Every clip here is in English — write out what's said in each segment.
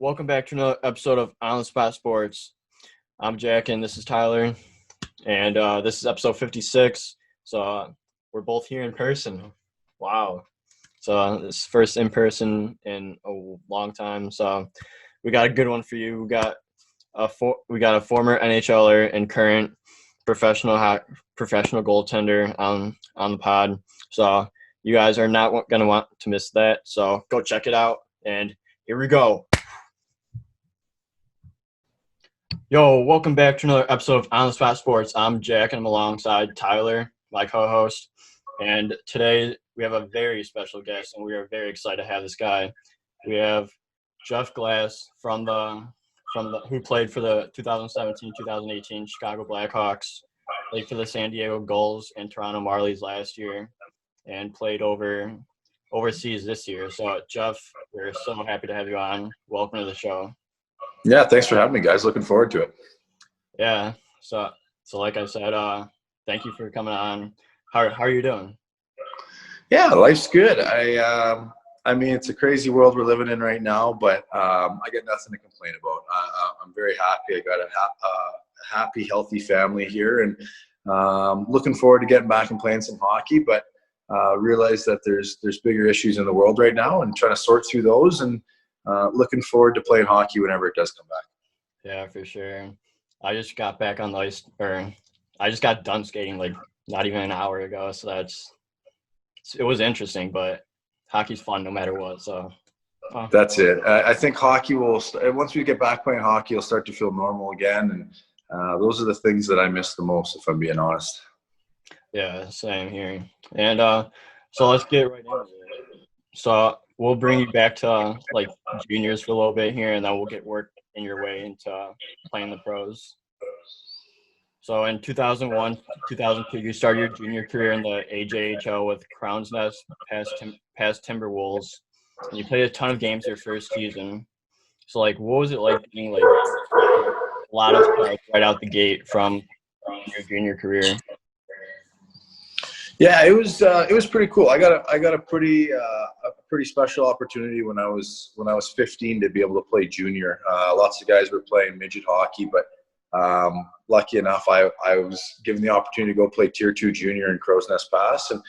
Welcome back to another episode of On the Spot Sports. I'm Jack, and this is Tyler, and this is episode 56. So we're both here in person. Wow! So this is first in person in a long time. So we got a good one for you. We got a former NHLer and current professional goaltender on the pod. So you guys are not gonna want to miss that. So go check it out. And here we go. Yo, welcome back to another episode of On the Spot Sports. I'm Jack, and I'm alongside Tyler, my co-host. And today we have a very special guest, and we are very excited to have this guy. We have Jeff Glass who played for the 2017-2018 Chicago Blackhawks, played for the San Diego Gulls and Toronto Marlies last year, and played overseas this year. So, Jeff, we're so happy to have you on. Welcome to the show. Yeah, thanks for having me, guys. Looking forward to it. Yeah. So like I said, thank you for coming on. How are you doing? Yeah, life's good. I mean, it's a crazy world we're living in right now, but I got nothing to complain about. I'm very happy. I got a happy, healthy family here, and looking forward to getting back and playing some hockey. But realize that there's bigger issues in the world right now, and trying to sort through those. And looking forward to playing hockey whenever it does come back. Yeah, for sure. I just got back on the ice, or I just got done skating like not even an hour ago. So it was interesting, but hockey's fun no matter what. So that's it. I think hockey will once we get back playing hockey, it'll start to feel normal again, and those are the things that I miss the most, if I'm being honest. Yeah, same here. And so let's get right into it. So we'll bring you back to like juniors for a little bit here, and then we'll get work in your way into playing the pros. So in 2001, 2002, you started your junior career in the AHL with Crown's Nest past Timberwolves, and you played a ton of games your first season. So like, what was it like being like a lot of starts right out the gate from your junior career? Yeah, it was pretty cool. I got a pretty special opportunity when I was 15 to be able to play junior. Lots of guys were playing midget hockey, but lucky enough, I was given the opportunity to go play Tier 2 junior in Crow's Nest Pass, and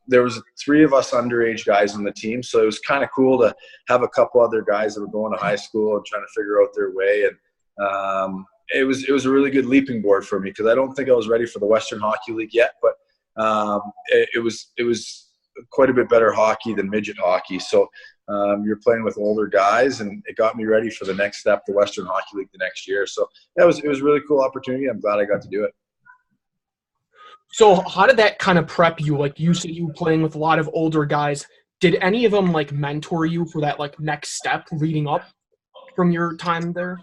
there was 3 of us underage guys on the team, so it was kind of cool to have a couple other guys that were going to high school and trying to figure out their way. And it was a really good leaping board for me, because I don't think I was ready for the Western Hockey League yet, but it was quite a bit better hockey than midget hockey. So you're playing with older guys, and it got me ready for the next step, the Western Hockey League, the next year. So it was a really cool opportunity. I'm glad I got to do it. So how did that kind of prep you? Like, you said you were playing with a lot of older guys. Did any of them like mentor you for that like next step leading up from your time there?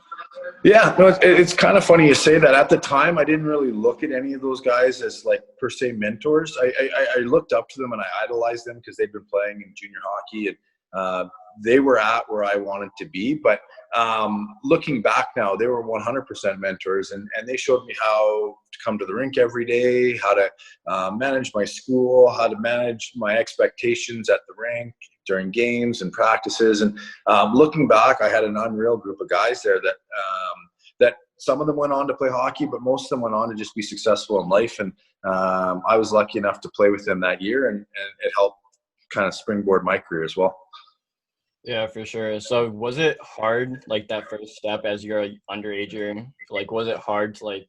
Yeah, no, it's kind of funny you say that. At the time, I didn't really look at any of those guys as like per se mentors. I looked up to them and I idolized them because they'd been playing in junior hockey, and they were at where I wanted to be. But looking back now, they were 100% mentors, and they showed me how to come to the rink every day, how to manage my school, how to manage my expectations at the rink during games and practices. And looking back, I had an unreal group of guys there that some of them went on to play hockey, but most of them went on to just be successful in life. And I was lucky enough to play with them that year, and it helped kind of springboard my career as well. Yeah, for sure. So was it hard, like that first step as you're an underager? Like, was it hard to like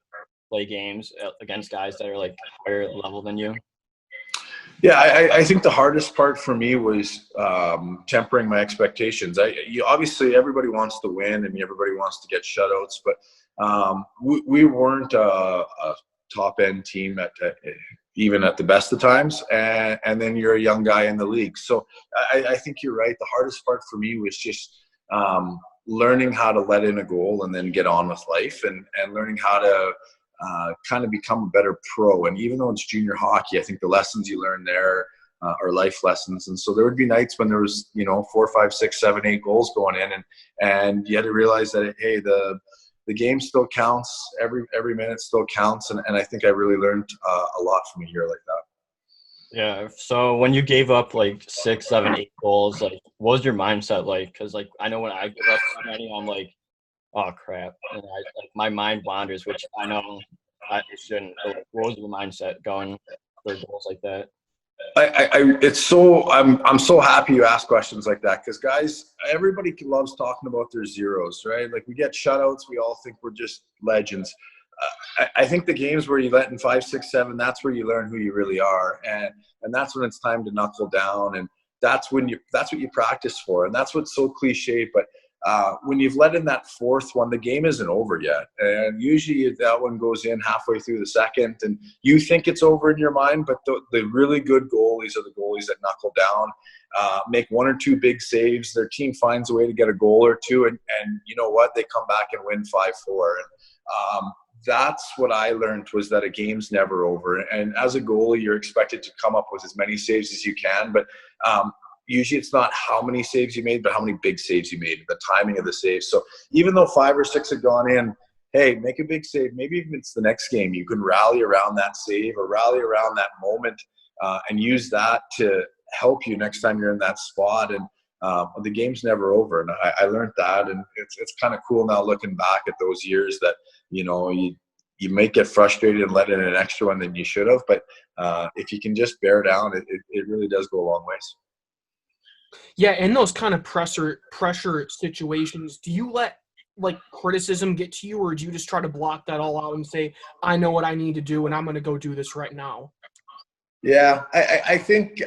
play games against guys that are like higher level than you? Yeah, I think the hardest part for me was tempering my expectations. Obviously, everybody wants to win and everybody wants to get shutouts, but we weren't a top-end team even at the best of times, and then you're a young guy in the league. So I think you're right. The hardest part for me was just learning how to let in a goal and then get on with life, and learning how to kind of become a better pro. And even though it's junior hockey, I think the lessons you learn there are life lessons. And so there would be nights when there was 4, 5, 6, 7, 8 goals going in, and you had to realize that, hey, the game still counts, every minute still counts, and I think I really learned a lot from a year like that. Yeah. So when you gave up like 6, 7, 8 goals, like what was your mindset like? Because like I know when I give up that many, I'm like, oh crap, and like my mind wanders, which I know I shouldn't. But like, what was your mindset going for goals like that? It's so I'm so happy you ask questions like that because guys, everybody loves talking about their zeros, right? Like we get shutouts, we all think we're just legends. I think the games where you let in 5, 6, 7, that's where you learn who you really are, and that's when it's time to knuckle down, and that's what you practice for, and that's what's so cliche, but. When you've let in that fourth one, the game isn't over yet. And usually that one goes in halfway through the second, and you think it's over in your mind, but the really good goalies are the goalies that knuckle down, make 1 or 2 big saves. Their team finds a way to get a goal or two, and you know what? They come back and win 5-4. And that's what I learned was that a game's never over. And as a goalie, you're expected to come up with as many saves as you can, but usually it's not how many saves you made, but how many big saves you made, the timing of the saves. So even though 5 or 6 had gone in, hey, make a big save. Maybe even it's the next game. You can rally around that save or rally around that moment and use that to help you next time you're in that spot. And the game's never over. And I learned that. And it's kind of cool now looking back at those years that, you might get frustrated and let in an extra one than you should have. But if you can just bear down, it really does go a long ways. Yeah, in those kind of pressure situations, do you let like criticism get to you, or do you just try to block that all out and say, I know what I need to do and I'm going to go do this right now? Yeah, I think,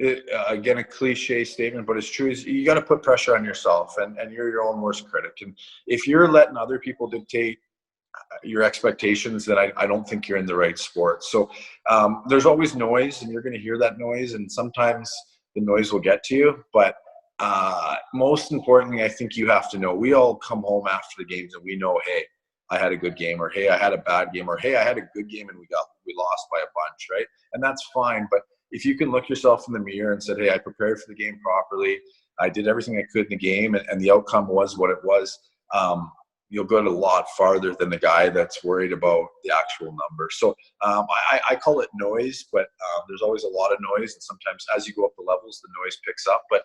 again, a cliche statement, but it's true, is you got to put pressure on yourself, and you're your own worst critic. And if you're letting other people dictate your expectations, then I don't think you're in the right sport. So there's always noise, and you're going to hear that noise, and sometimes the noise will get to you. But most importantly, I think you have to know, we all come home after the games and we know, hey, I had a good game, or hey, I had a bad game, or hey, I had a good game and we lost by a bunch, right? And that's fine. But if you can look yourself in the mirror and said, hey, I prepared for the game properly, I did everything I could in the game, and the outcome was what it was, you'll go a lot farther than the guy that's worried about the actual number. So I call it noise, but there's always a lot of noise. And sometimes as you go up the levels, the noise picks up. But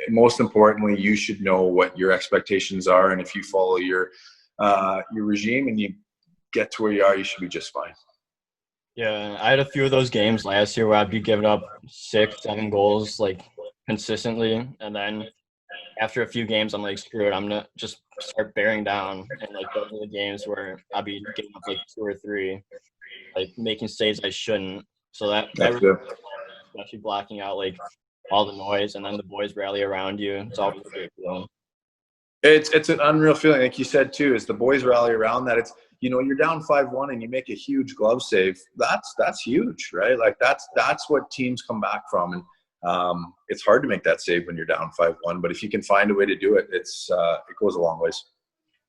most importantly, you should know what your expectations are. And if you follow your regime and you get to where you are, you should be just fine. Yeah, I had a few of those games last year where I'd be giving up 6, 7 goals like consistently, and then after a few games, I'm like, screw it, I'm gonna just start bearing down. And like those are the games where I'll be giving up like 2 or 3, like making saves I shouldn't. So that That's really, good. especially blocking out like all the noise, and then the boys rally around you. It's always a great feeling. It's an unreal feeling, like you said too. Is the boys rally around that? It's you're down 5-1 and you make a huge glove save. That's huge, right? Like that's what teams come back from, and it's hard to make that save when you're down 5-1. But if you can find a way to do it, it goes a long ways.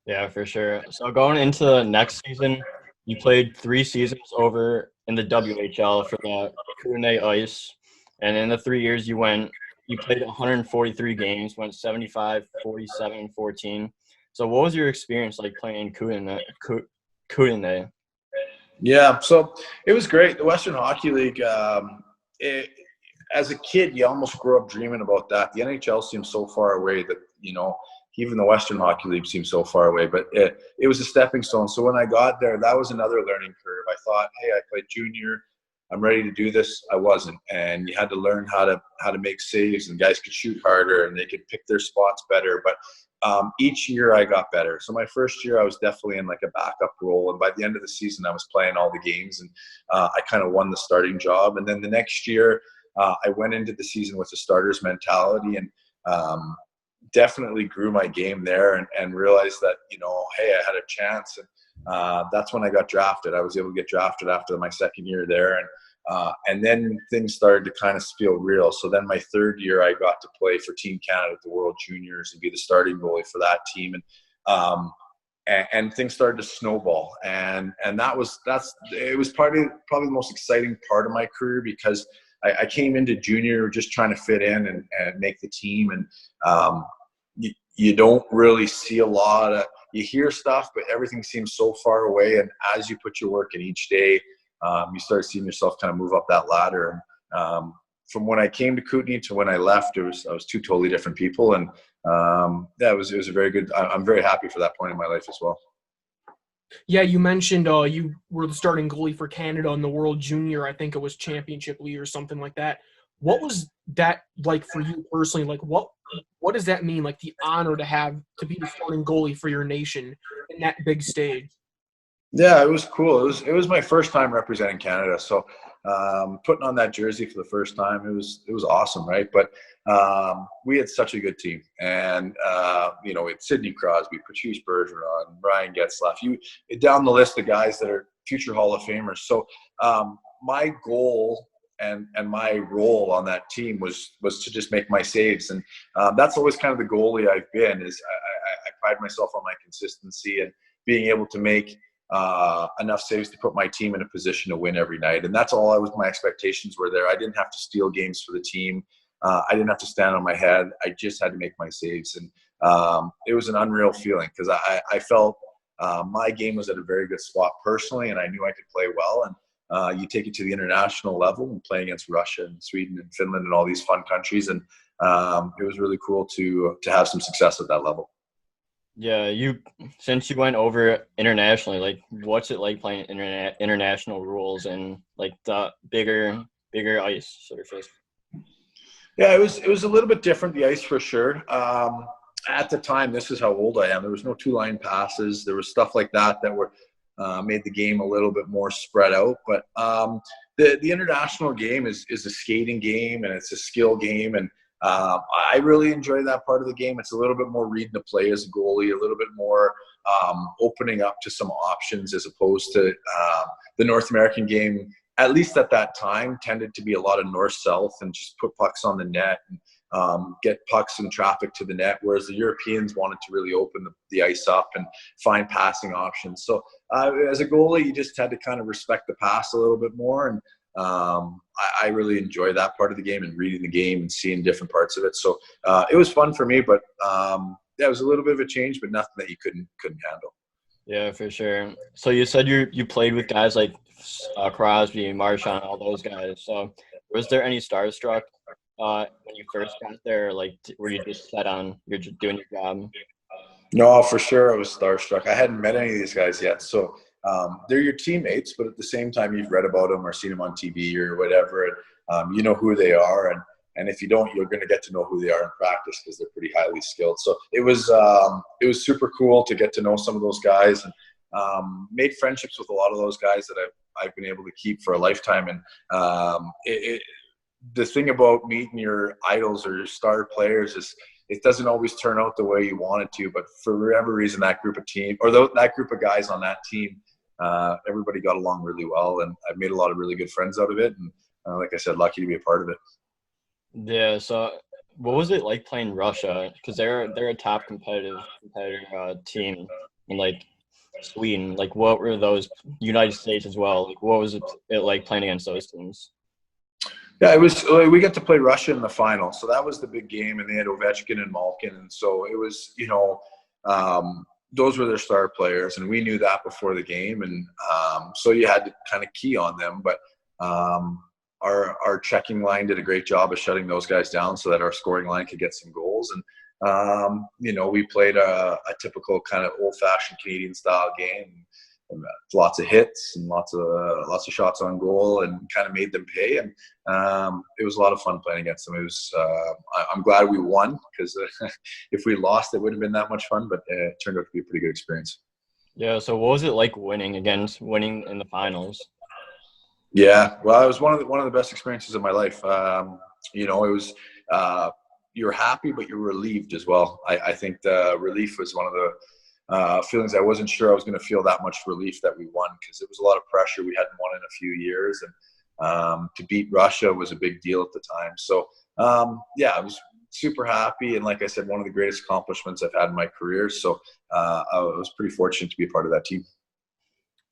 Yeah, for sure. So going into the next season, you played 3 seasons over in the WHL for the Kootenay Ice, and in the 3 years you played 143 games, went 75, 47, 14. So what was your experience like playing Kootenay? Yeah, so it was great. The Western Hockey League. As a kid, you almost grew up dreaming about that. The NHL seems so far away that even the Western Hockey League seems so far away. But it was a stepping stone. So when I got there, that was another learning curve. I thought, hey, I played junior, I'm ready to do this. I wasn't, and you had to learn how to make saves, and guys could shoot harder and they could pick their spots better. But each year I got better. So my first year I was definitely in like a backup role, and by the end of the season I was playing all the games, and I kind of won the starting job. And then the next year I went into the season with a starter's mentality, and definitely grew my game there, and realized that hey, I had a chance. And that's when I got drafted. I was able to get drafted after my second year there, and then things started to kind of feel real. So then my third year, I got to play for Team Canada at the World Juniors and be the starting goalie for that team. And things started to snowball. And it was probably the most exciting part of my career, because I came into junior just trying to fit in and make the team. And you don't really see a lot of, you hear stuff, but everything seems so far away. And as you put your work in each day, you start seeing yourself kind of move up that ladder. From when I came to Kootenay to when I left, I was two totally different people, and it was a very good. I'm very happy for that point in my life as well. Yeah, you mentioned you were the starting goalie for Canada in the World Junior, I think it was Championship League or something like that. What was that like for you personally? Like, what does that mean? Like the honor to be the starting goalie for your nation in that big stage. Yeah, it was cool. It was my first time representing Canada, so putting on that jersey for the first time, it was awesome, right? But we had such a good team, and we had Sidney Crosby, Patrice Bergeron, Brian Getzlaf. You down the list of guys that are future Hall of Famers. So my goal and my role on that team was to just make my saves, and that's always kind of the goalie I've been. Is I pride myself on my consistency and being able to make enough saves to put my team in a position to win every night. And that's all my expectations were there. I didn't have to steal games for the team. I didn't have to stand on my head. I just had to make my saves. And it was an unreal feeling because I felt my game was at a very good spot personally, and I knew I could play well. And you take it to the international level and play against Russia and Sweden and Finland and all these fun countries. And it was really cool to have some success at that level. Yeah, since you went over internationally, like what's it like playing international rules and like the bigger ice surface? Yeah, it was a little bit different, the ice for sure. At the time, this is how old I am. There was no two-line passes. There was stuff like that were made the game a little bit more spread out. But the international game is a skating game, and it's a skill game, and I really enjoy that part of the game. It's a little bit more reading the play as a goalie, a little bit more opening up to some options as opposed to the North American game, at least at that time, tended to be a lot of north-south and just put pucks on the net and get pucks and traffic to the net, whereas the Europeans wanted to really open the ice up and find passing options. So as a goalie, you just had to kind of respect the pass a little bit more, and I really enjoy that part of the game and reading the game and seeing different parts of it. So it was fun for me, but it was a little bit of a change, but nothing that you couldn't handle. Yeah, for sure. So you said you played with guys like Crosby, Marchand, all those guys. So was there any starstruck when you first got there? Like, were you just set on you're just doing your job? No, for sure I was starstruck. I hadn't met any of these guys yet, so they're your teammates, but at the same time, you've read about them or seen them on TV or whatever, and you know who they are. And if you don't, you're going to get to know who they are in practice because they're pretty highly skilled. So it was super cool to get to know some of those guys, and made friendships with a lot of those guys that I've been able to keep for a lifetime. And the thing about meeting your idols or your star players is it doesn't always turn out the way you want it to, but for whatever reason, that group of guys on that team, everybody got along really well, and I've made a lot of really good friends out of it. And like I said, lucky to be a part of it. Yeah. So what was it like playing Russia? Because they're a top competitor team, and like Sweden. Like, what were those United States as well? Like, what was it like playing against those teams? Yeah, it was. We got to play Russia in the final, so that was the big game, and they had Ovechkin and Malkin, and so it was, those were their star players, and we knew that before the game, and so you had to kind of key on them. But our checking line did a great job of shutting those guys down so that our scoring line could get some goals, and we played a typical kind of old-fashioned Canadian style game. Lots of hits and lots of shots on goal, and kind of made them pay. And it was a lot of fun playing against them. It was. I'm glad we won, because if we lost, it wouldn't have been that much fun. But it turned out to be a pretty good experience. Yeah. So what was it like winning in the finals? Yeah, well, it was one of the best experiences of my life. It was. You're happy, but you're relieved as well. I think the relief was one of the feelings. I wasn't sure I was going to feel that much relief that we won, because it was a lot of pressure. We hadn't won in a few years, and to beat Russia was a big deal at the time. So I was super happy, and like I said, one of the greatest accomplishments I've had in my career. So I was pretty fortunate to be a part of that team.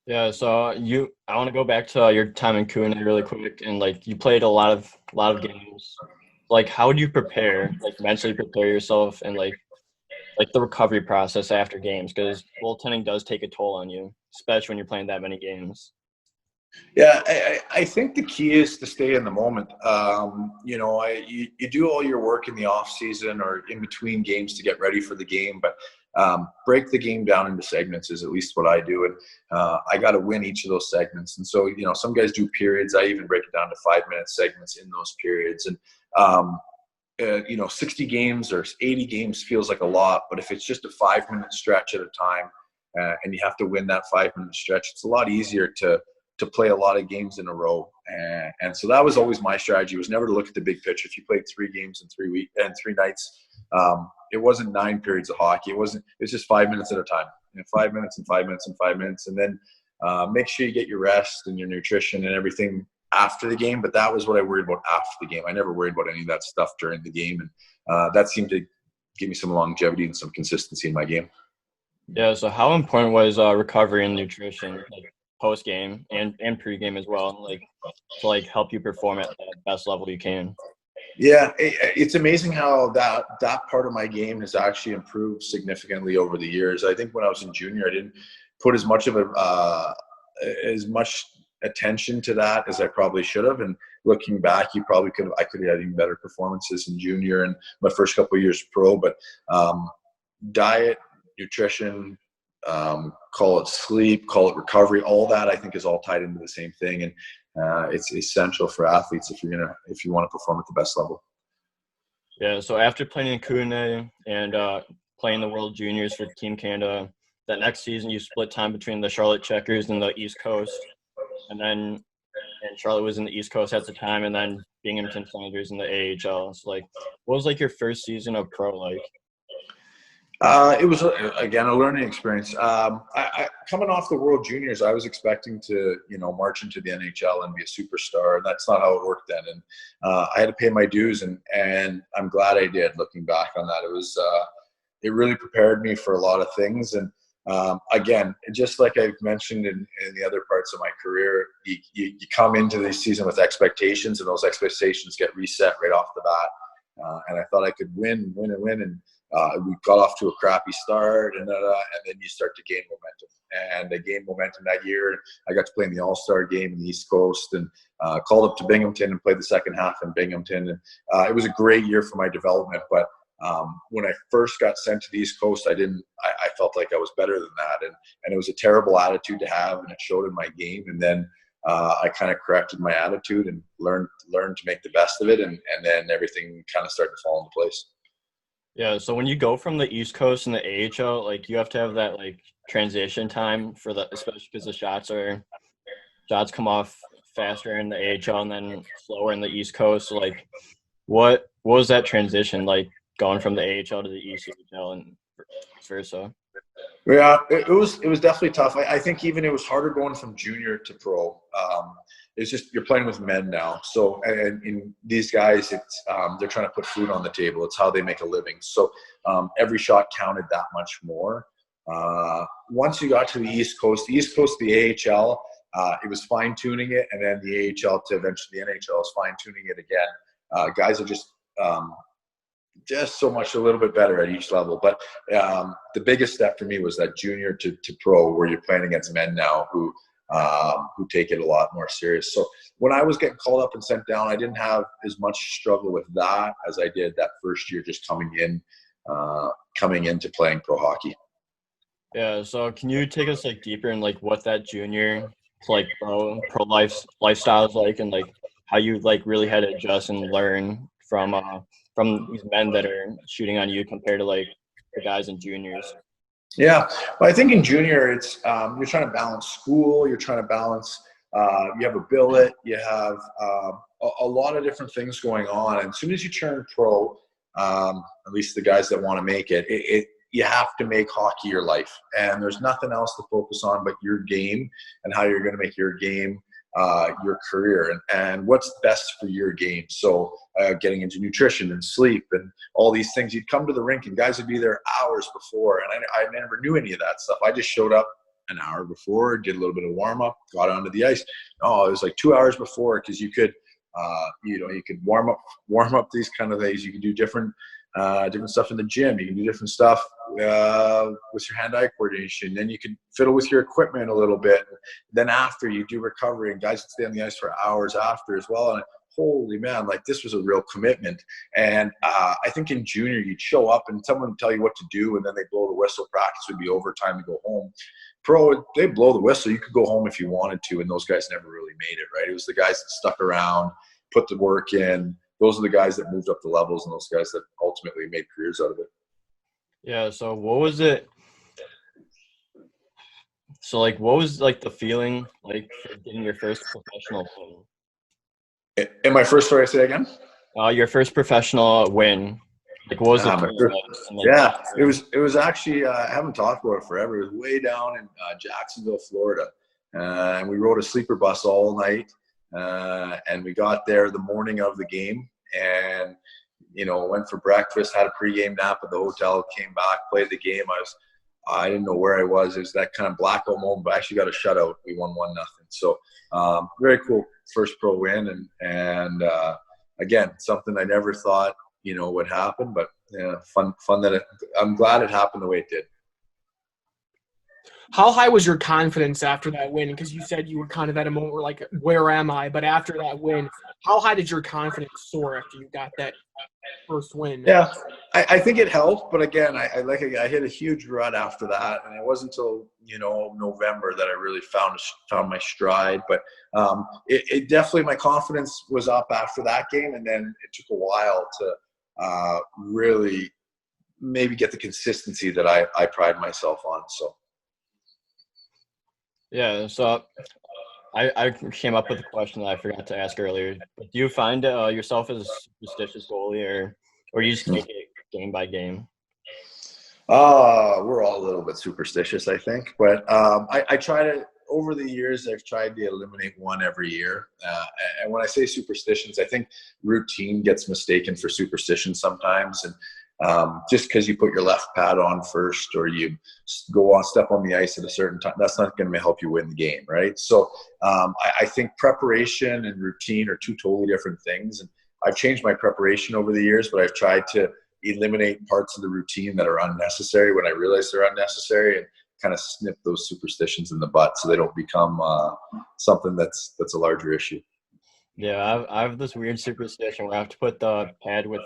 Yeah. So I want to go back to your time in Kootenay really quick, and like you played a lot of games. Like, how do you prepare, like mentally prepare yourself, and like the recovery process after games? Because goaltending does take a toll on you, especially when you're playing that many games. Yeah, I think the key is to stay in the moment. You do all your work in the off season or in between games to get ready for the game, but break the game down into segments is at least what I do. And I got to win each of those segments. And so, some guys do periods. I even break it down to 5-minute segments in those periods. And, 60 games or 80 games feels like a lot, but if it's just a 5-minute stretch at a time and you have to win that 5-minute stretch, it's a lot easier to play a lot of games in a row. And so that was always my strategy, was never to look at the big picture. If you played 3 games in 3 weeks and 3 nights, it wasn't 9 periods of hockey. It was just 5 minutes at a time, 5 minutes and 5 minutes and 5 minutes. And then make sure you get your rest and your nutrition and everything after the game. But that was what I worried about after the game. I never worried about any of that stuff during the game. And that seemed to give me some longevity and some consistency in my game. Yeah. So how important was recovery and nutrition, like post game and pre-game as well, like to help you perform at the best level you can? Yeah, it's amazing how that part of my game has actually improved significantly over the years. I think when I was in junior, I didn't put as much attention to that as I probably should have. And looking back, I could have had even better performances in junior and my first couple of years pro. But diet, nutrition, call it sleep, call it recovery, all that I think is all tied into the same thing. And it's essential for athletes if you want to perform at the best level. Yeah. So after playing in Kootenay and playing the World Juniors for Team Canada, that next season you split time between the Charlotte Checkers and the East Coast, and Charlotte was in the East Coast at the time, and then Binghamton Sounders in the AHL. So what was your first season of pro like? It was, again, a learning experience. I coming off the World Juniors, I was expecting to, march into the NHL and be a superstar. And that's not how it worked then. And I had to pay my dues, and I'm glad I did. Looking back on that, it really prepared me for a lot of things. And again, just like I've mentioned in the other parts of my career, you come into the season with expectations, and those expectations get reset right off the bat. And I thought I could win. And we got off to a crappy start, and then you start to gain momentum. And I gained momentum that year. I got to play in the All-Star game in the East Coast, and called up to Binghamton and played the second half in Binghamton. And it was a great year for my development. But when I first got sent to the East Coast, I felt like I was better than that, and it was a terrible attitude to have, and it showed in my game. And then I kind of corrected my attitude and learned to make the best of it, and then everything kind of started to fall into place. Yeah, so when you go from the East Coast and the AHL, you have to have that transition time for especially because the shots come off faster in the AHL and then slower in the East Coast. So what was that transition like going from the AHL to the ECHL and vice versa? Yeah, it was definitely tough. I think even it was harder going from junior to pro. It's just you're playing with men now. So and in these guys, it's they're trying to put food on the table. It's how they make a living. So every shot counted that much more. Once you got to the East Coast, the AHL, it was fine tuning it, and then the AHL to eventually the NHL is fine tuning it again. Guys are just so much a little bit better at each level. But the biggest step for me was that junior to pro, where you're playing against men now who take it a lot more serious. So when I was getting called up and sent down, I didn't have as much struggle with that as I did that first year just coming into playing pro hockey. Yeah, so can you take us deeper in what that junior pro lifestyle is like, and how you really had to adjust and learn from these men that are shooting on you compared to the guys in juniors? Yeah, well, I think in junior, it's you're trying to balance school, you're trying to balance, you have a billet, you have a lot of different things going on. And as soon as you turn pro, at least the guys that want to make it, you have to make hockey your life. And there's nothing else to focus on but your game and how you're going to make your game your career and what's best for your game. So getting into nutrition and sleep and all these things, you'd come to the rink and guys would be there hours before, and I never knew any of that stuff. I just showed up an hour before, did a little bit of warm up, got onto the ice. Oh, it was 2 hours before, because you could you could warm up these kind of things. You can do different stuff in the gym. You can do different stuff with your hand-eye coordination. Then you can fiddle with your equipment a little bit. Then after, you do recovery, and guys can stay on the ice for hours after as well. And holy man, like, this was a real commitment. And I think in junior, you'd show up and someone would tell you what to do, and then they blow the whistle. Practice would be over, time to go home. Pro, they blow the whistle. You could go home if you wanted to, and those guys never really made it, right? It was the guys that stuck around, put the work in. Those are the guys that moved up the levels, and those guys that ultimately made careers out of it. Yeah. So what was it? So like, what was like the feeling like for getting your first professional win? In my first story, I say again? Your first professional win. Like, what was the feeling like? It was actually, I haven't talked about it forever. It was way down in Jacksonville, Florida. And we rode a sleeper bus all night. And we got there the morning of the game, and, you know, went for breakfast, had a pregame nap at the hotel, came back, played the game. I didn't know where I was. It was that kind of blackout moment, but I actually got a shutout. We won 1-0. So very cool first pro win. And again, something I never thought, you know, would happen, but yeah, fun that I'm glad it happened the way it did. How high was your confidence after that win? Because you said you were kind of at a moment where, like, where am I? But after that win, how high did your confidence soar after you got that first win? Yeah, I think it helped, but again, I hit a huge rut after that, and it wasn't until, you know, November that I really found my stride. But it definitely, my confidence was up after that game, and then it took a while to really maybe get the consistency that I pride myself on. So. Yeah, so I came up with a question that I forgot to ask earlier. But do you find yourself as a superstitious goalie, or you just take it game by game? We're all a little bit superstitious, I think. But I try to, over the years, I've tried to eliminate one every year. And when I say superstitions, I think routine gets mistaken for superstition sometimes. And just because you put your left pad on first, or you step on the ice at a certain time, that's not going to help you win the game, right? So I think preparation and routine are two totally different things. And I've changed my preparation over the years, but I've tried to eliminate parts of the routine that are unnecessary when I realize they're unnecessary, and kind of snip those superstitions in the butt so they don't become something that's a larger issue. Yeah, I have this weird superstition where I have to put the pad with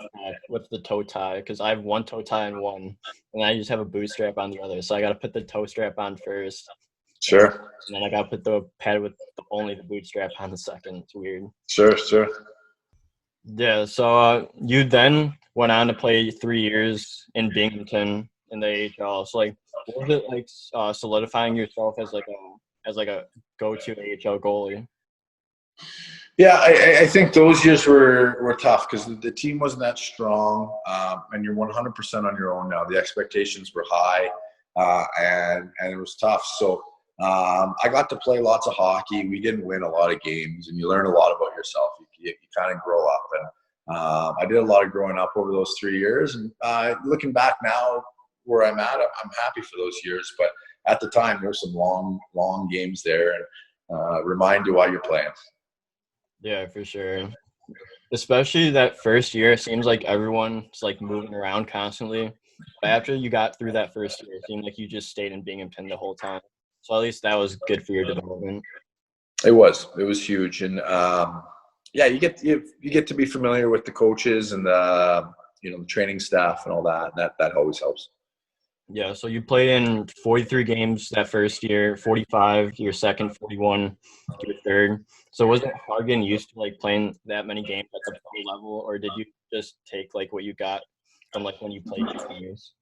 the toe tie, because I have one toe tie on one, and I just have a boot strap on the other. So I got to put the toe strap on first. Sure. And then I got to put the pad with only the boot strap on the second. It's weird. Sure. Yeah, so you then went on to play 3 years in Binghamton in the AHL. So, like, what was it like solidifying yourself as a go-to AHL goalie? Yeah, I think those years were tough because the team wasn't that strong, and you're 100% on your own now. The expectations were high, and it was tough. So I got to play lots of hockey. We didn't win a lot of games, and you learn a lot about yourself. You kind of grow up, and I did a lot of growing up over those 3 years. And looking back now, where I'm at, I'm happy for those years. But at the time, there were some long games there, and remind you why you're playing. Yeah, for sure. Especially that first year, it seems like everyone's like moving around constantly. But after you got through that first year, it seemed like you just stayed in Binghamton the whole time. So at least that was good for your development. It was huge, and yeah, you get to be familiar with the coaches and the training staff and all that. And that always helps. Yeah, so you played in 43 games that first year, 45 your second, 41 your third. So was it hard getting used to like playing that many games at the pro level, or did you just take like what you got from like when you played juniors?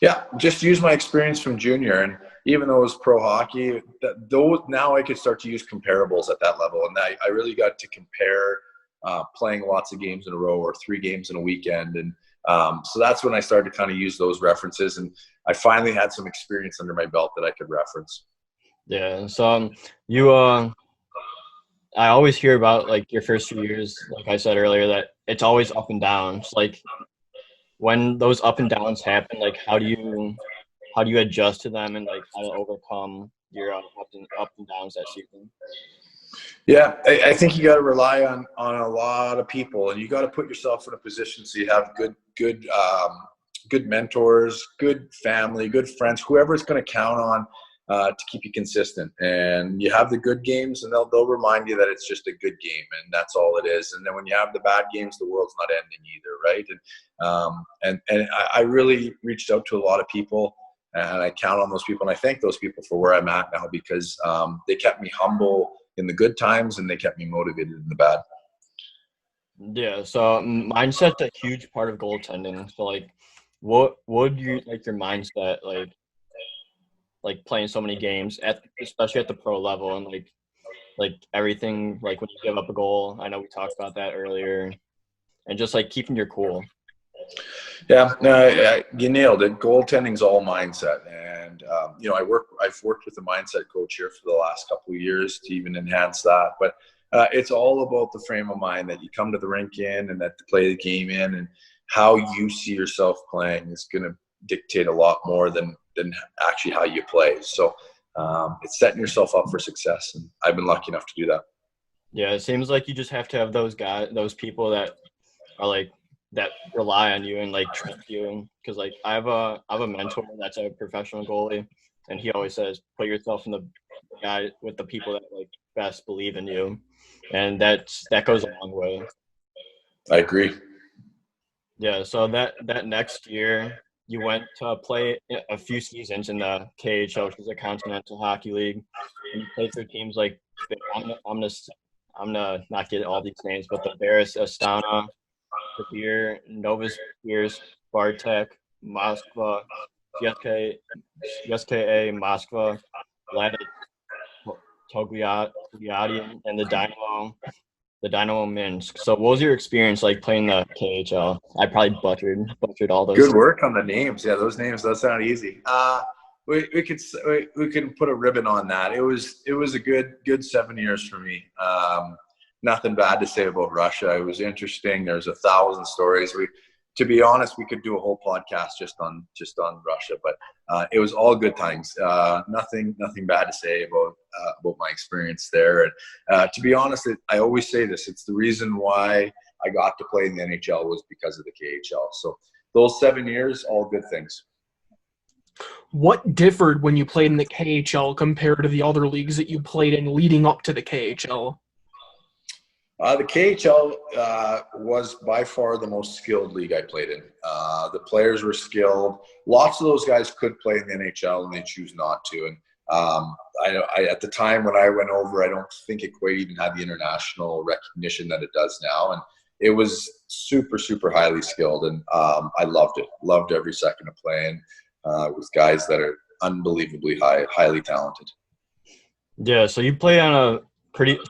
Yeah, just use my experience from junior, and even though it was pro hockey, now I could start to use comparables at that level, and I really got to compare playing lots of games in a row or 3 games in a weekend, and so that's when I started to kind of use those references, and I finally had some experience under my belt that I could reference. Yeah, so I always hear about like your first few years, like I said earlier, that it's always up and down. It's like when those up and downs happen, like how do you adjust to them, and like how to overcome your up and downs that season? Yeah, I think you got to rely on a lot of people, and you got to put yourself in a position so you have good good mentors, good family, good friends, whoever's going to count on to keep you consistent. And you have the good games, and they'll remind you that it's just a good game, and that's all it is. And then when you have the bad games, the world's not ending either, right? And I really reached out to a lot of people, and I count on those people, and I thank those people for where I'm at now, because they kept me humble in the good times, and they kept me motivated in the bad. Yeah, so mindset's a huge part of goaltending. So like, what would you like your mindset like playing so many games especially at the pro level, and like everything, like when you give up a goal? I know we talked about that earlier, and just like keeping your cool. Yeah, no, you nailed it. Goaltending's all mindset, and I've worked with a mindset coach here for the last couple of years to even enhance that. But it's all about the frame of mind that you come to the rink in, and that to play the game in, and how you see yourself playing is going to dictate a lot more than actually how you play. So it's setting yourself up for success, and I've been lucky enough to do that. Yeah, it seems like you just have to have those people that are like that rely on you and like trust you. Because like I have a mentor that's a professional goalie, and he always says put yourself in the guy with the people that like best believe in you, and that goes a long way. I agree. Yeah, so that next year you went to play a few seasons in the KHL, which is a Continental Hockey League, and you played for teams like I'm gonna not get all these names, but the Bears, Astana, Kabir, Novosibirsk, Bartek, Moskva, CSKA Moskva, Vlada Togliatti, and the Dynamo Minsk. So what was your experience like playing the KHL? I probably butchered all those. Good work on the names. Yeah, those names, those sound easy. We can put a ribbon on that. It was a good 7 years for me. Nothing bad to say about Russia. It was interesting. There's 1,000 stories. To be honest, we could do a whole podcast just on Russia, but it was all good times. Nothing bad to say about my experience there. And to be honest, I always say this: it's the reason why I got to play in the NHL was because of the KHL. So those 7 years, all good things. What differed when you played in the KHL compared to the other leagues that you played in leading up to the KHL? The KHL was by far the most skilled league I played in. The players were skilled. Lots of those guys could play in the NHL, and they choose not to. And I at the time when I went over, I don't think it quite even had the international recognition that it does now. And it was super, super highly skilled, and I loved it. Loved every second of playing with guys that are unbelievably highly talented. Yeah, so you play on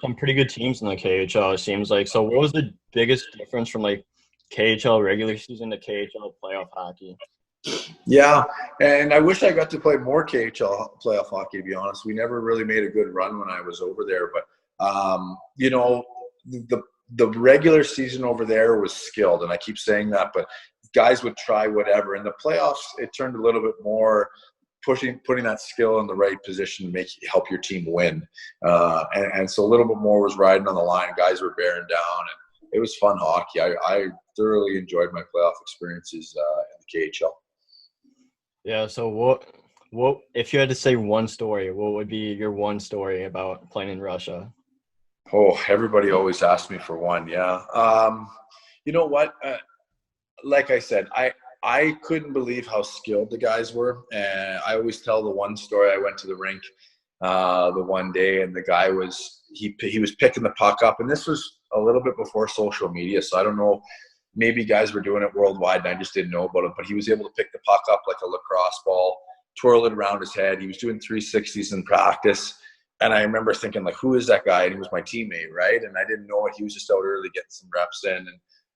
some pretty good teams in the KHL, it seems like. So what was the biggest difference from like KHL regular season to KHL playoff hockey? Yeah, and I wish I got to play more KHL playoff hockey, to be honest. We never really made a good run when I was over there, but the regular season over there was skilled, and I keep saying that, but guys would try whatever. In the playoffs, it turned a little bit more putting that skill in the right position to help your team win. And so a little bit more was riding on the line. Guys were bearing down, and it was fun hockey. I thoroughly enjoyed my playoff experiences in the KHL. Yeah, so what if you had to say one story, what would be your one story about playing in Russia? Oh, everybody always asks me for one. Yeah. You know what? Like I said, I couldn't believe how skilled the guys were. And I always tell the one story. I went to the rink the one day, and the guy was picking the puck up. And this was a little bit before social media, so I don't know. Maybe guys were doing it worldwide, and I just didn't know about it. But he was able to pick the puck up like a lacrosse ball, twirl it around his head. He was doing 360s in practice. And I remember thinking, like, who is that guy? And he was my teammate, right? And I didn't know it. He was just out early getting some reps in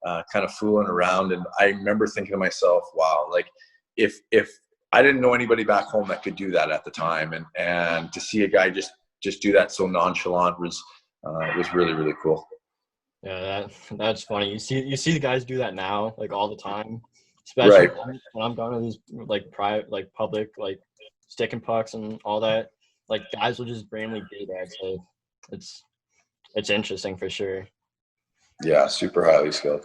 and kind of fooling around. And I remember thinking to myself, wow, like if I didn't know anybody back home that could do that at the time, and to see a guy just do that so nonchalant was really, really cool. Yeah, that's funny. You see the guys do that now, like all the time, especially Right. when I'm going to these like private, like public, like stick and pucks and all that. Like guys will just randomly do that. So it's interesting for sure. Yeah, super highly skilled.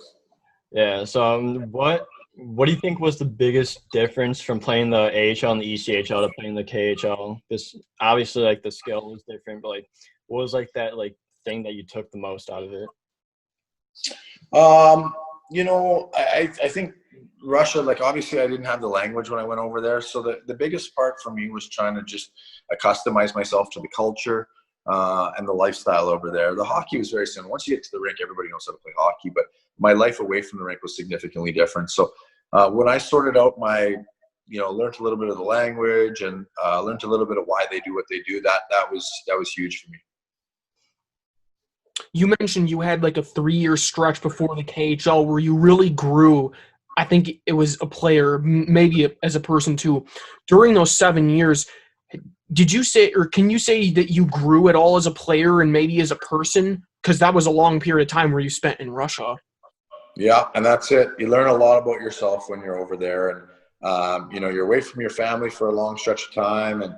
Yeah. So what what do you think was the biggest difference from playing the AHL and the ECHL to playing the KHL? This obviously like the skill was different, but like what was like that like thing that you took the most out of it? I think Russia, like obviously I didn't have the language when I went over there. So the biggest part for me was trying to just customize myself to the culture and the lifestyle over there. The hockey was very similar. Once you get to the rink, everybody knows how to play hockey, but my life away from the rink was significantly different. So when I sorted out learned a little bit of the language and learned a little bit of why they do what they do, that was huge for me. You mentioned you had like a 3-year stretch before the KHL where you really grew. I think it was a player, maybe as a person too. During those 7 years, did you say, or can you say that you grew at all as a player and maybe as a person? Because that was a long period of time where you spent in Russia. Yeah, and that's it. You learn a lot about yourself when you're over there, and you're away from your family for a long stretch of time, and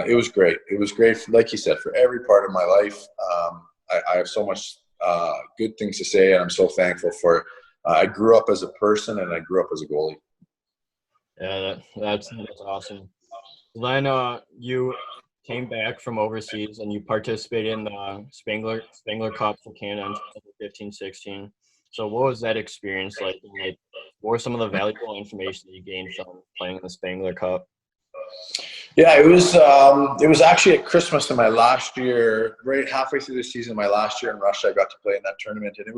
it was great. It was great, like you said, for every part of my life. I have so much good things to say, and I'm so thankful for. I grew up as a person, and I grew up as a goalie. Yeah, that's awesome. Then you came back from overseas and you participated in the Spangler Cup for Canada in 2015-16. So what was that experience like? And, like, what were some of the valuable information that you gained from playing in the Spangler Cup? Yeah, it was actually at Christmas in my last year, right halfway through the season, my last year in Russia, I got to play in that tournament, and it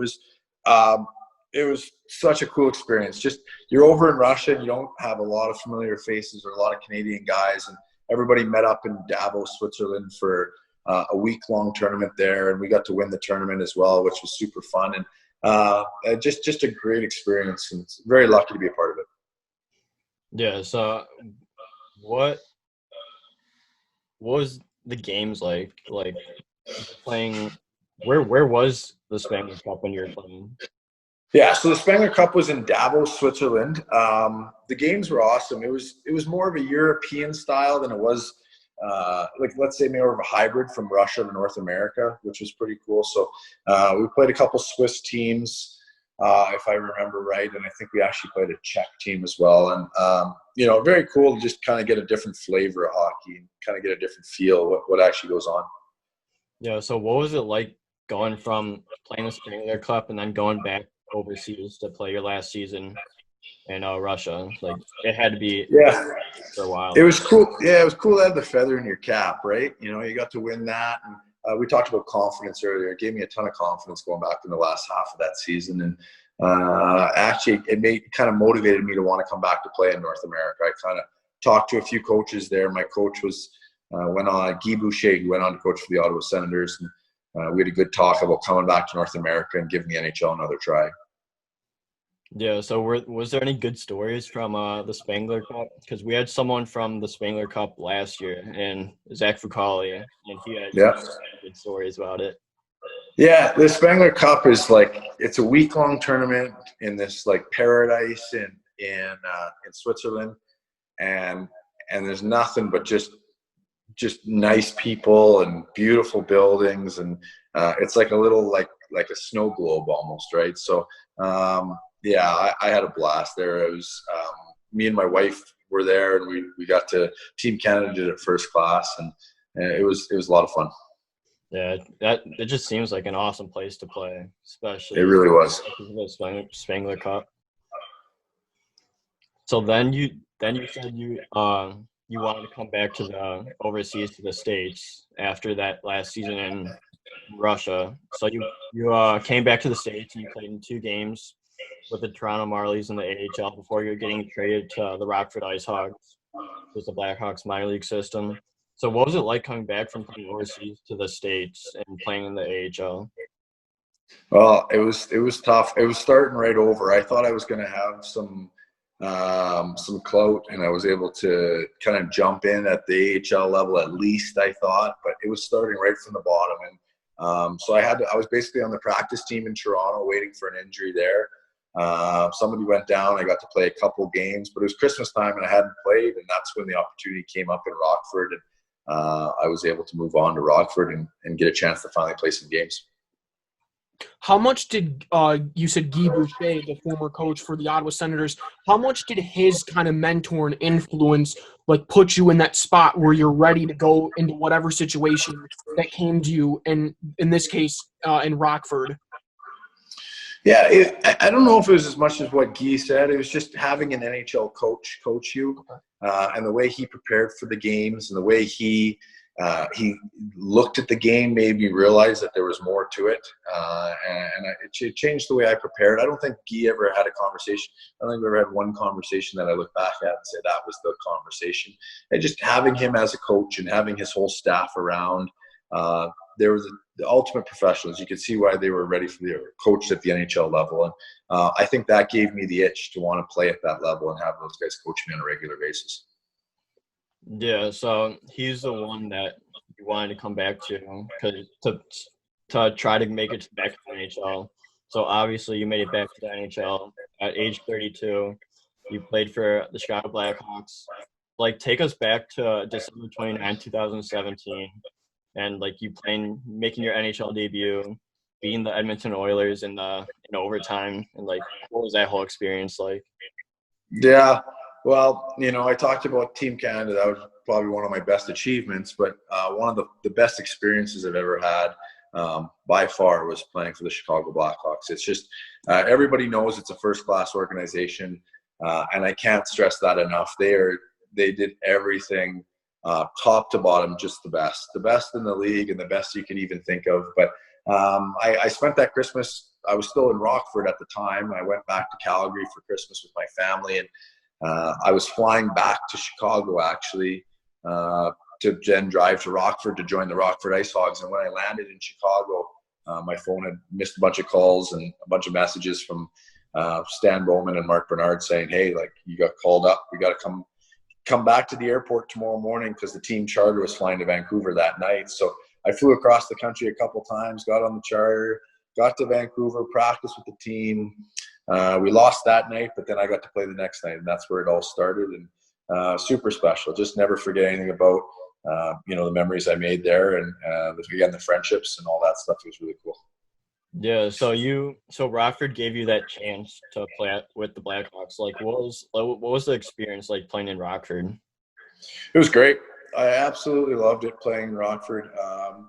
was such a cool experience. Just you're over in Russia and you don't have a lot of familiar faces or a lot of Canadian guys, and everybody met up in Davos, Switzerland for a week-long tournament there, and we got to win the tournament as well, which was super fun, and just a great experience, and very lucky to be a part of it. Yeah, so what was the games like playing where was the Spangler Cup when you were playing? Yeah, so the Spangler Cup was in Davos, Switzerland. The games were awesome. It was more of a European style than it was let's say more of a hybrid from Russia to North America, which was pretty cool. So we played a couple Swiss teams, if I remember right, and I think we actually played a Czech team as well. And very cool to just kind of get a different flavor of hockey and kind of get a different feel what actually goes on. Yeah, so what was it like going from playing the Spangler Cup and then going back overseas to play your last season in Russia? Like it had to be for a while. It was cool. Yeah, it was cool to have the feather in your cap, right? You got to win that. And we talked about confidence earlier. It gave me a ton of confidence going back in the last half of that season. And actually, it kind of motivated me to want to come back to play in North America. I kind of talked to a few coaches there. My coach went on, Guy Boucher, who went on to coach for the Ottawa Senators. And we had a good talk about coming back to North America and giving the NHL another try. Yeah, so was there any good stories from the Spangler Cup? Because we had someone from the Spangler Cup last year, and Zach Fucali, and he had good stories about it. Yeah, the Spangler Cup is it's a week-long tournament in this paradise in Switzerland, and there's nothing but just nice people and beautiful buildings, and it's like a little like a snow globe almost, right? So I had a blast there. It was me and my wife were there, and we got to Team Canada did it first class, and it was a lot of fun. Yeah, it just seems like an awesome place to play, especially. It really was. The Spangler Cup. So then you said you wanted to come back to the overseas to the States after that last season in Russia. So you came back to the States and you played in 2 games with the Toronto Marlies in the AHL before you're getting traded to the Rockford IceHogs, with the Blackhawks minor league system. So what was it like coming back from playing overseas to the States and playing in the AHL? Well, it was tough. It was starting right over. I thought I was going to have some clout, and I was able to kind of jump in at the AHL level at least, I thought, but it was starting right from the bottom. And so I was basically on the practice team in Toronto waiting for an injury there. Somebody went down. I got to play a couple games, but it was Christmas time and I hadn't played, and that's when the opportunity came up in Rockford, and I was able to move on to Rockford and get a chance to finally play some games. How much did you said Guy Boucher, the former coach for the Ottawa Senators, how much did his kind of mentor and influence like put you in that spot where you're ready to go into whatever situation that came to you, and in this case, in Rockford? Yeah, I don't know if it was as much as what Guy said. It was just having an NHL coach you, and the way he prepared for the games and the way he looked at the game made me realize that there was more to it, it changed the way I prepared. I don't think Guy ever had a conversation. I don't think we ever had one conversation that I look back at and say that was the conversation. And just having him as a coach and having his whole staff around, there was the ultimate professionals. You could see why they were ready for the coach at the NHL level, and I think that gave me the itch to want to play at that level and have those guys coach me on a regular basis. Yeah, so he's the one that you wanted to come back to to try to make it back to the NHL. So obviously you made it back to the NHL at age 32. You played for the Chicago Blackhawks. Like, take us back to December 29, 2017, and like you making your NHL debut, beating the Edmonton Oilers in overtime, and like what was that whole experience like? Yeah, well, I talked about Team Canada. That was probably one of my best achievements, but one of the best experiences I've ever had by far was playing for the Chicago Blackhawks. It's just everybody knows it's a first-class organization, and I can't stress that enough. They did everything top to bottom, just the best in the league and the best you can even think of. But I spent that Christmas. I was still in Rockford at the time. I went back to Calgary for Christmas with my family, and I was flying back to Chicago actually to then drive to Rockford to join the Rockford Ice Hogs. And when I landed in Chicago, my phone had missed a bunch of calls and a bunch of messages from Stan Bowman and Mark Bernard saying, "Hey, like, you got called up. We got to come back to the airport tomorrow morning," because the team charter was flying to Vancouver that night. So I flew across the country a couple times, got on the charter, got to Vancouver, practiced with the team. We lost that night, but then I got to play the next night, and that's where it all started. And super special. Just never forget anything about the memories I made there, and again, the friendships and all that stuff. It was really cool. Yeah, so Rockford gave you that chance to play with the Blackhawks. Like, what was the experience like playing in Rockford? It was great. I absolutely loved it playing in Rockford.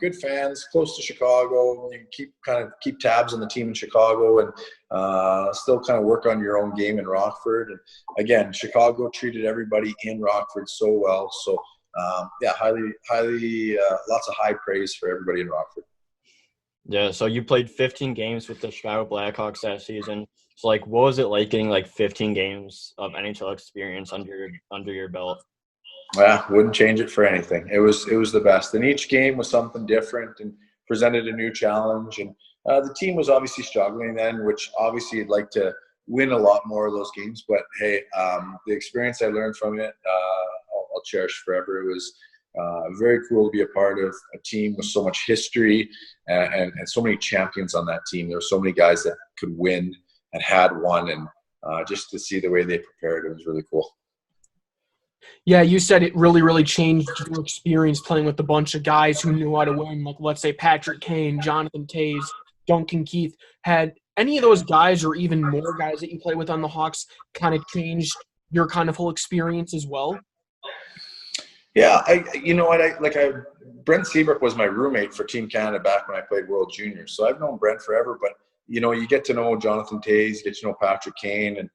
Good fans, close to Chicago. You can keep tabs on the team in Chicago, and still kind of work on your own game in Rockford. And again, Chicago treated everybody in Rockford so well. So highly, lots of high praise for everybody in Rockford. Yeah, so you played 15 games with the Chicago Blackhawks that season. So, like, what was it like getting, like, 15 games of NHL experience under your belt? Yeah, wouldn't change it for anything. It was the best. And each game was something different and presented a new challenge. And the team was obviously struggling then, which obviously you'd like to win a lot more of those games. But, hey, the experience I learned from it, I'll cherish forever. It was very cool to be a part of a team with so much history and so many champions on that team. There were so many guys that could win and had won, and just to see the way they prepared, it was really cool. Yeah, you said it really, really changed your experience playing with a bunch of guys who knew how to win. Like, let's say Patrick Kane, Jonathan Toews, Duncan Keith. Had any of those guys, or even more guys that you play with on the Hawks, kind of changed your kind of whole experience as well? Yeah, Brent Seabrook was my roommate for Team Canada back when I played World Juniors. So I've known Brent forever, but, you get to know Jonathan Toews, get to know Patrick Kane, and,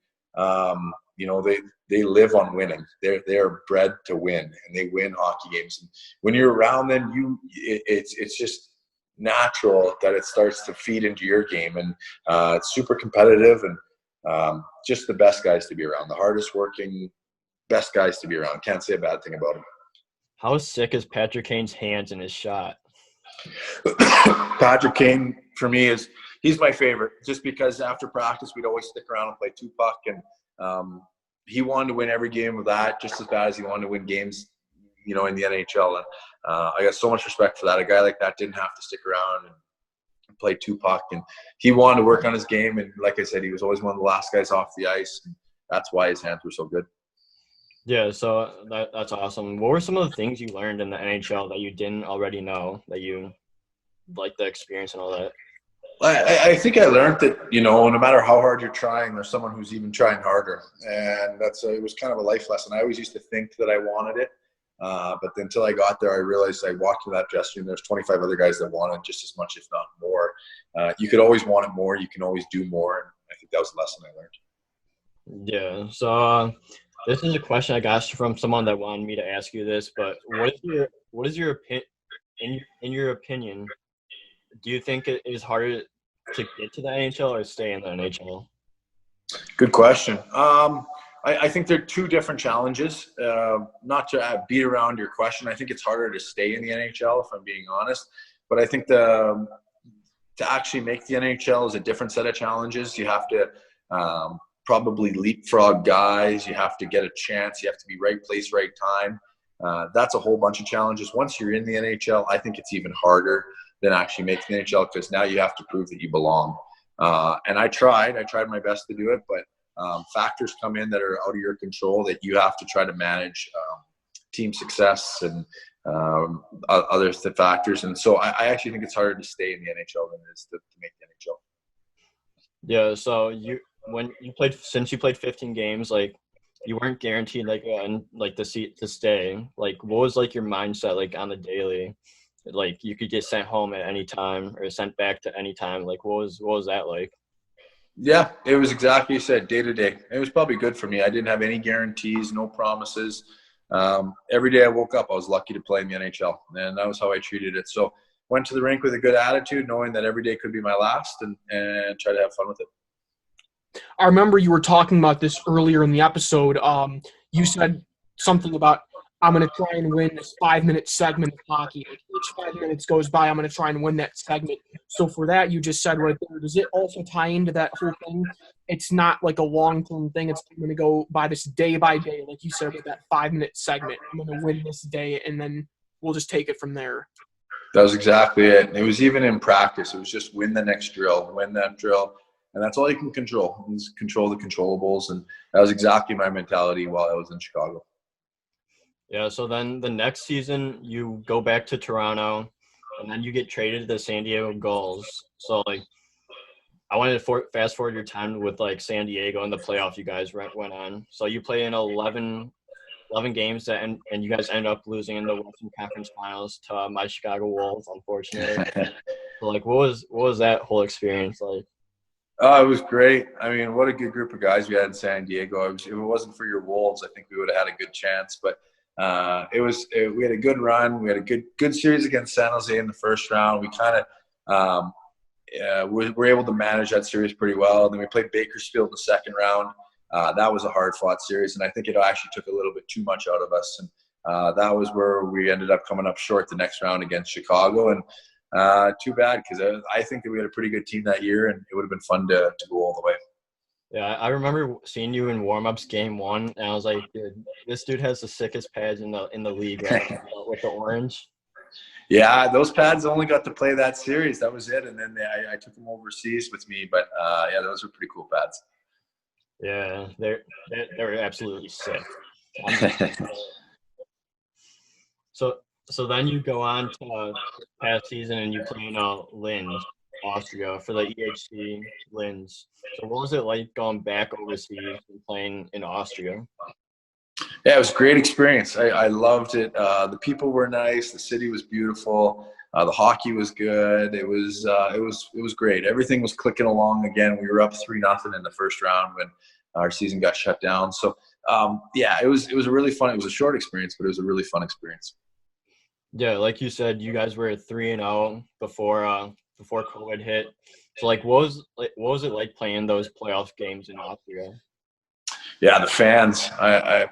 they live on winning. They're bred to win, and they win hockey games. And when you're around them, it's just natural that it starts to feed into your game. And it's super competitive, and just the best guys to be around, the hardest working, best guys to be around. Can't say a bad thing about them. How sick is Patrick Kane's hands in his shot? Patrick Kane, for me, he's my favorite, just because after practice we'd always stick around and play two-puck, and he wanted to win every game of that just as bad as he wanted to win games, in the NHL. And I got so much respect for that. A guy like that didn't have to stick around and play two-puck, and he wanted to work on his game. And like I said, he was always one of the last guys off the ice, and that's why his hands were so good. Yeah, so that's awesome. What were some of the things you learned in the NHL that you didn't already know, that you like the experience and all that? I think I learned that, no matter how hard you're trying, there's someone who's even trying harder. And it was kind of a life lesson. I always used to think that I wanted it. But until I got there, I realized I walked to that dressing room. There's 25 other guys that want it just as much, if not more. You could always want it more. You can always do more. And I think that was the lesson I learned. Yeah. So this is a question I got from someone that wanted me to ask you this. But what is your opinion? In your opinion, do you think it is harder to get to the NHL or stay in the NHL? Good question. I think they're two different challenges. Not to beat around your question, I think it's harder to stay in the NHL, if I'm being honest. But I think to actually make the NHL is a different set of challenges. You have to probably leapfrog guys. You have to get a chance. You have to be right place, right time. That's a whole bunch of challenges. Once you're in the NHL, I think it's even harder than actually making the NHL, because now you have to prove that you belong. And I tried my best to do it, but factors come in that are out of your control that you have to try to manage, team success and other factors. And so I actually think it's harder to stay in the NHL than it is to make the NHL. Yeah. So since you played 15 games, like you weren't guaranteed the seat to stay. Like, what was like your mindset like on the daily? Like you could get sent home at any time or sent back to any time. Like what was that like? Yeah, it was exactly you said, day to day. It was probably good for me. I didn't have any guarantees, no promises. Every day I woke up, I was lucky to play in the NHL, and that was how I treated it. So went to the rink with a good attitude, knowing that every day could be my last, and try to have fun with it. I remember you were talking about this earlier in the episode. You said something about, I'm going to try and win this 5-minute segment of hockey. Like each 5 minutes goes by, I'm going to try and win that segment. So for that, you just said right there, does it also tie into that whole thing? It's not like a long-term thing. It's going to go by this day by day, like you said, with that 5-minute segment. I'm going to win this day, and then we'll just take it from there. That was exactly it. It was even in practice. It was just win the next drill, win that drill. And that's all you can control, is control the controllables. And that was exactly my mentality while I was in Chicago. Yeah, so then the next season you go back to Toronto, and then you get traded to the San Diego Gulls. So, like, I wanted to fast forward your time with, like, San Diego and the playoff you guys went on. So you play in 11 games, and you guys ended up losing in the Western Conference Finals to my Chicago Wolves, unfortunately. So, like, what was that whole experience like? Oh, it was great. I mean, what a good group of guys we had in San Diego. If it wasn't for your Wolves, I think we would have had a good chance. But we had a good run. We had a good series against San Jose in the first round. We kind of were able to manage that series pretty well. Then we played Bakersfield in the second round. That was a hard-fought series, and I think it actually took a little bit too much out of us. And that was where we ended up coming up short the next round against Chicago. And too bad, because I think that we had a pretty good team that year, and it would have been fun to go all the way. Yeah, I remember seeing you in warm-ups game one, and I was like, dude, this dude has the sickest pads in the league right now with the orange. Yeah, those pads only got to play that series. That was it. And then I took them overseas with me. But, yeah, those were pretty cool pads. Yeah, they're absolutely sick. So then you go on to past season and you play in Linz, Austria for the EHC Linz. So what was it like going back overseas and playing in Austria? Yeah, it was a great experience. I loved it. The people were nice. The city was beautiful. The hockey was good. It was great. Everything was clicking along again. We were up 3-0 in the first round when our season got shut down. So yeah, it was a really fun. It was a short experience, but it was a really fun experience. Yeah, like you said, you guys were 3-0 before COVID hit. So like, what was it like playing those playoff games in Austria? Yeah, the fans.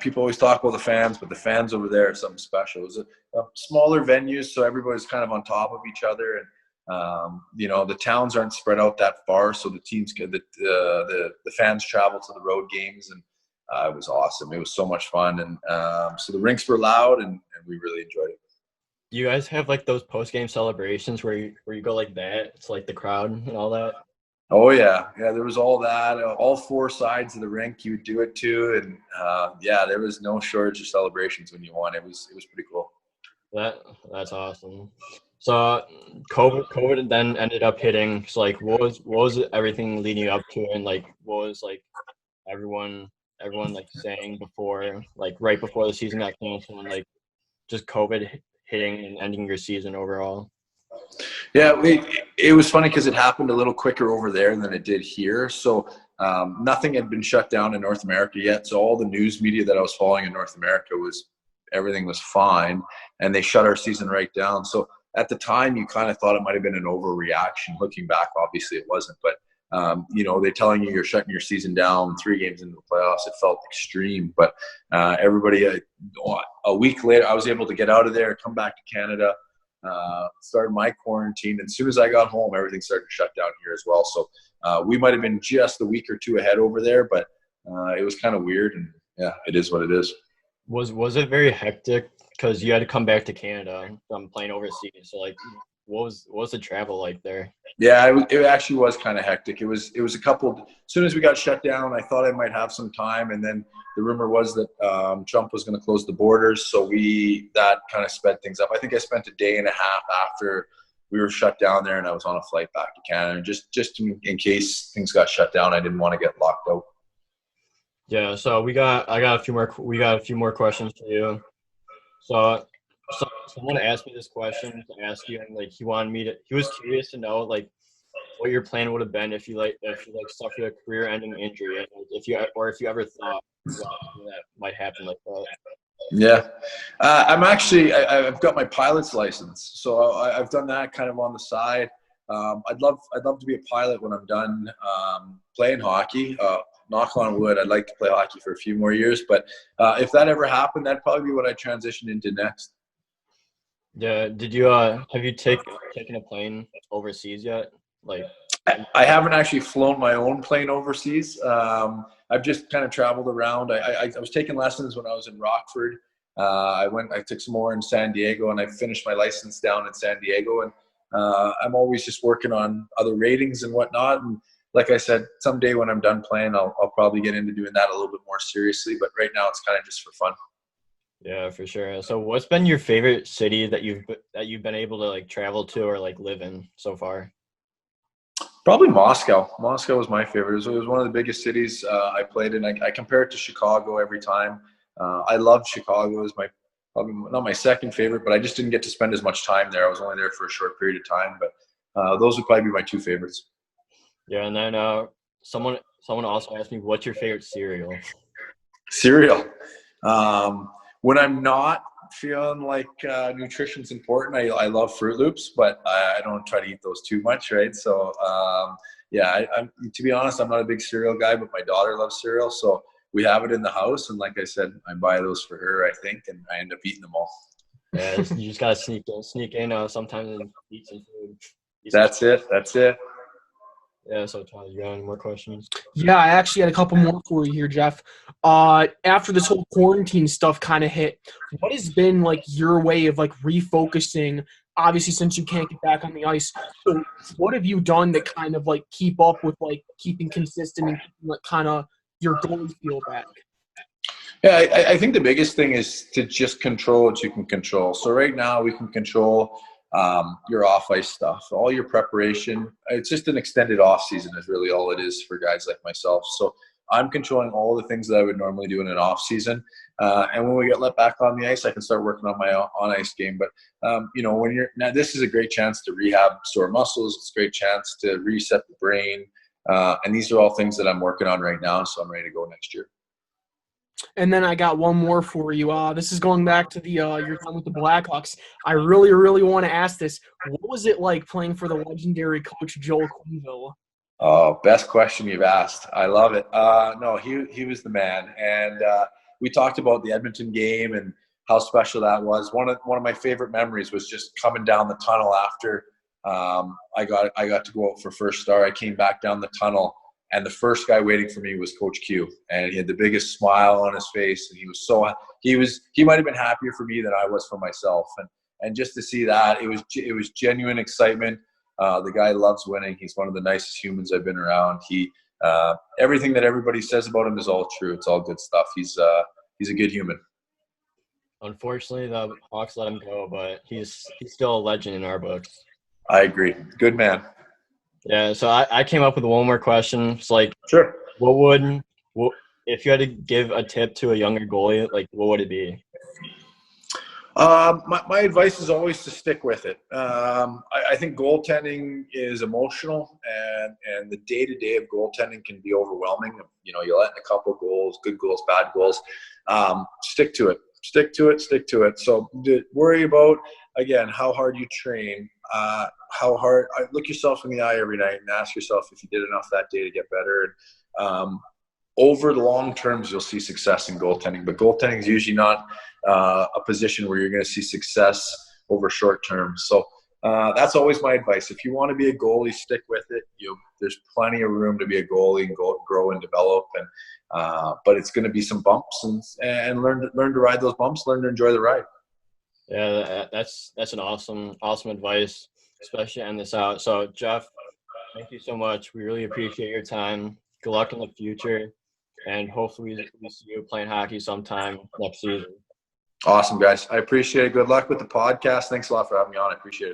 People always talk about the fans, but the fans over there are something special. It was a smaller venues, so everybody's kind of on top of each other, and the towns aren't spread out that far, so the teams the fans travel to the road games, and it was awesome. It was so much fun, and so the rinks were loud, and we really enjoyed it. Do you guys have like those post-game celebrations where you go like that? It's like the crowd and all that. Oh yeah, there was all that. All four sides of the rink, you would do it too, and yeah, there was no shortage of celebrations when you won. It was pretty cool. That's awesome. So COVID then ended up hitting. So like, what was everything leading up to it, and like, what was like everyone like saying before, like right before the season got canceled, and like just COVID hitting and ending your season overall? Yeah, it was funny because it happened a little quicker over there than it did here. So nothing had been shut down in North America yet. So all the news media that I was following in North America was everything was fine, and they shut our season right down. So at the time, you kind of thought it might have been an overreaction. Looking back, obviously it wasn't. But they're telling you you're shutting your season down 3 games into the playoffs. It felt extreme. But everybody, a week later, I was able to get out of there, come back to Canada. Started my quarantine. And as soon as I got home, everything started to shut down here as well. So we might have been just a week or two ahead over there, but it was kind of weird. And yeah, it is what it is. Was it very hectic because you had to come back to Canada from playing overseas? So like, what was the travel like there? Yeah, it actually was kind of hectic. It was a couple. As soon as we got shut down, I thought I might have some time, and then the rumor was that Trump was going to close the borders, so that kind of sped things up. I think I spent a day and a half after we were shut down there, and I was on a flight back to Canada, just in case things got shut down. I didn't want to get locked out. Yeah, so we got a few more questions for you. So someone asked me this question to ask you, and like he was curious to know like what your plan would have been if you suffered a career-ending injury, and if you ever thought that might happen like that. Yeah, I've got my pilot's license, so I've done that kind of on the side. I'd love to be a pilot when I'm done playing hockey. Knock on wood, I'd like to play hockey for a few more years, but if that ever happened, that'd probably be what I transition into next. Yeah, did you have you taken a plane overseas yet? Like, I haven't actually flown my own plane overseas. I've just kind of traveled around. I was taking lessons when I was in Rockford. I took some more in San Diego, and I finished my license down in San Diego. And I'm always just working on other ratings and whatnot. And like I said, someday when I'm done playing, I'll probably get into doing that a little bit more seriously. But right now, it's kind of just for fun. yeah, for sure. So, what's been your favorite city that you've been able to like travel to or like live in so far? Probably Moscow. Moscow was my favorite. It was one of the biggest cities I played in. I compare it to Chicago every time. I loved Chicago. It was probably not my second favorite, but I just didn't get to spend as much time there. I was only there for a short period of time, but those would probably be my 2 favorites. Yeah, and then someone also asked me, what's your favorite cereal? Cereal. When I'm not feeling like nutrition's important, I love Fruit Loops, but I don't try to eat those too much, right? So I'm to be honest, I'm not a big cereal guy, but my daughter loves cereal, so we have it in the house, and like I said, I buy those for her, I think, and I end up eating them all. Yeah, you just gotta sneak in sometimes and eat some food. That's it. Yeah, so Tyler, you got any more questions? Yeah, I actually had a couple more for you here, Jeff. After this whole quarantine stuff kind of hit, what has been like your way of like refocusing? Obviously, since you can't get back on the ice, so what have you done to kind of like keep up with like keeping consistent and keeping, like kind of your goal feel back? Yeah, I think the biggest thing is to just control what you can control. So right now we can control your off-ice stuff, all your preparation. It's just an extended off-season is really all it is for guys like myself. So I'm controlling all the things that I would normally do in an off-season. And when we get let back on the ice, I can start working on my on-ice game. But, this is a great chance to rehab sore muscles. It's a great chance to reset the brain. And these are all things that I'm working on right now. So I'm ready to go next year. And then I got one more for you. This is going back to the your time with the Blackhawks. I really, really want to ask this. What was it like playing for the legendary coach Joel Quenneville? Oh, best question you've asked. I love it. No, he was the man, and we talked about the Edmonton game and how special that was. One of my favorite memories was just coming down the tunnel after I got to go out for first star. I came back down the tunnel, and the first guy waiting for me was Coach Q, and he had the biggest smile on his face, and he might have been happier for me than I was for myself, and just to see that, it was genuine excitement. The guy loves winning. He's one of the nicest humans I've been around. Everything that everybody says about him is all true. It's all good stuff. He's a good human. Unfortunately, the Hawks let him go, but he's still a legend in our books. I agree. Good man. Yeah, so I came up with one more question. It's like, Sure. what if you had to give a tip to a younger goalie, like what would it be? My advice is always to stick with it. I think goaltending is emotional, and the day-to-day of goaltending can be overwhelming. You know, you let in a couple goals, good goals, bad goals. Stick to it. Stick to it. Stick to it. So worry about, again, how hard you train, how hard – look yourself in the eye every night and ask yourself if you did enough that day to get better. And over the long terms, you'll see success in goaltending. But goaltending is usually not a position where you're going to see success over short term. So that's always my advice. If you want to be a goalie, stick with it. There's plenty of room to be a goalie and grow and develop. But it's going to be some bumps, and learn to ride those bumps. Learn to enjoy the ride. Yeah, that's an awesome advice, especially to end this out. So Jeff, thank you so much. We really appreciate your time. Good luck in the future, and hopefully we see you playing hockey sometime next season. Awesome, guys. I appreciate it. Good luck with the podcast. Thanks a lot for having me on. I appreciate it.